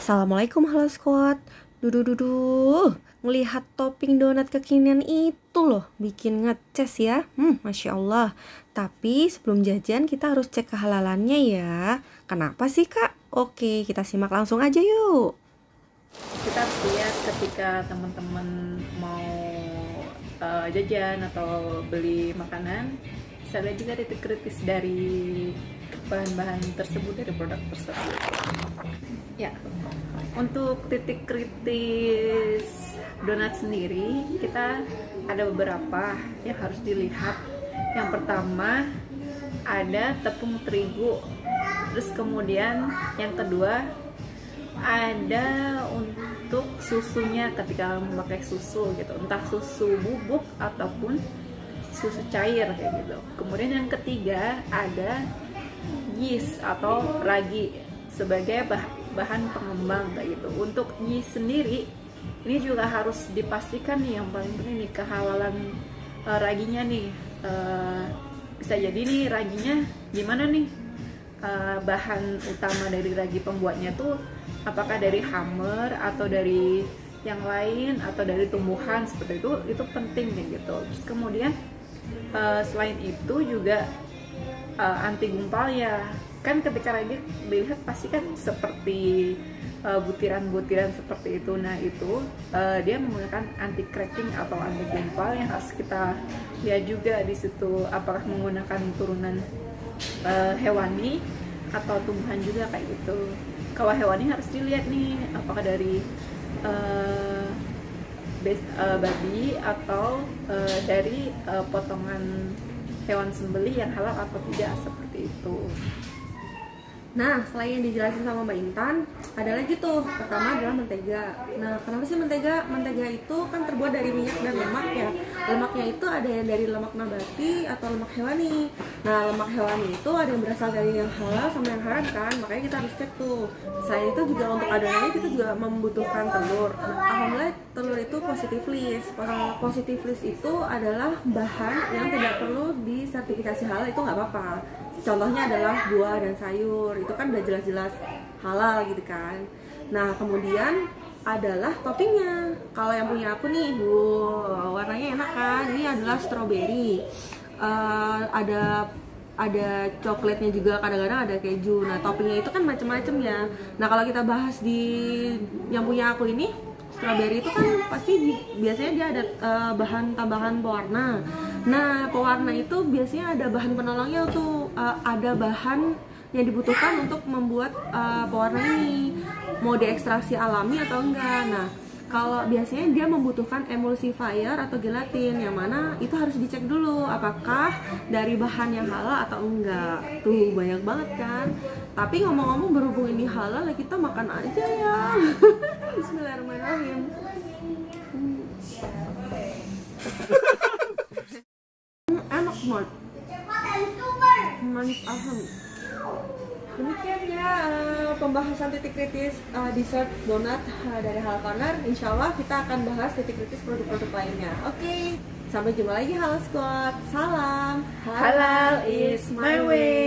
Assalamualaikum halo squad. Ngelihat topping donat kekinian itu loh bikin ngeces ya. Masya Allah. Tapi sebelum jajan kita harus cek kehalalannya ya. Kenapa sih kak? Oke, kita simak langsung aja yuk. Kita harus lihat ketika teman-teman mau jajan atau beli makanan, bisa lihat juga titik kritis dari bahan-bahan tersebut, dari produk tersebut. Ya, untuk titik kritis donat sendiri kita ada beberapa yang harus dilihat. Yang pertama ada tepung terigu, terus kemudian yang kedua ada untuk susunya ketika memakai susu gitu, entah susu bubuk ataupun susu cair kayak gitu. Kemudian yang ketiga ada yeast atau ragi sebagai bahan pengembang kayak gitu. Untuk yeast sendiri ini juga harus dipastikan nih, yang paling penting nih kehalalan raginya nih. Bisa jadi nih raginya gimana nih, bahan utama dari ragi pembuatnya tuh apakah dari hammer atau dari yang lain atau dari tumbuhan seperti itu penting kayak gitu. Terus kemudian selain itu juga anti gumpal ya, kan ketika ragi dilihat pasti kan seperti butiran-butiran seperti itu. Nah itu dia menggunakan anti cracking atau anti gumpal yang harus kita lihat juga di situ, apakah menggunakan turunan hewani atau tumbuhan juga kayak gitu. Kalau hewani harus dilihat nih apakah dari babi atau dari potongan hewan sembelih yang halal atau tidak, seperti itu. Nah, selain yang dijelasin sama Mbak Intan, ada lagi tuh. Pertama adalah mentega. Nah, kenapa sih mentega? Mentega itu kan terbuat dari minyak dan lemak ya. Lemaknya itu ada yang dari lemak nabati atau lemak hewani. Nah, lemak hewani itu ada yang berasal dari yang halal sama yang haram kan. Makanya kita harus cek tuh. Selain itu juga untuk adonannya kita juga membutuhkan telur. Nah, alhamdulillah telur itu positive list. Positive list itu adalah bahan yang tidak perlu disertifikasi halal, itu nggak apa-apa. Contohnya adalah buah dan sayur, itu kan udah jelas-jelas halal gitu kan. Nah kemudian adalah toppingnya. Kalau yang punya aku nih, warnanya enak kan. Ini adalah strawberry, ada coklatnya juga, kadang-kadang ada keju. Nah toppingnya itu kan macam-macam ya. Nah kalau kita bahas di yang punya aku ini, strawberry itu kan pasti biasanya dia ada bahan tambahan pewarna. Nah pewarna itu biasanya ada bahan penolongnya tuh, ada bahan yang dibutuhkan untuk membuat pewarna ini, mau diekstraksi alami atau enggak. Nah kalau biasanya dia membutuhkan emulsifier atau gelatin, yang mana itu harus dicek dulu apakah dari bahan yang halal atau enggak. Tuh banyak banget kan. Tapi ngomong-ngomong, berhubung ini halal ya kita makan aja ya. Bismillahirrahmanirrahim. Enak banget, manis asam. Demikian ya pembahasan titik kritis dessert donat dari Halal Corner. Insya Allah kita akan bahas titik kritis produk-produk lainnya. Oke, sampai jumpa lagi Halal Squad. Salam, Halal is my way.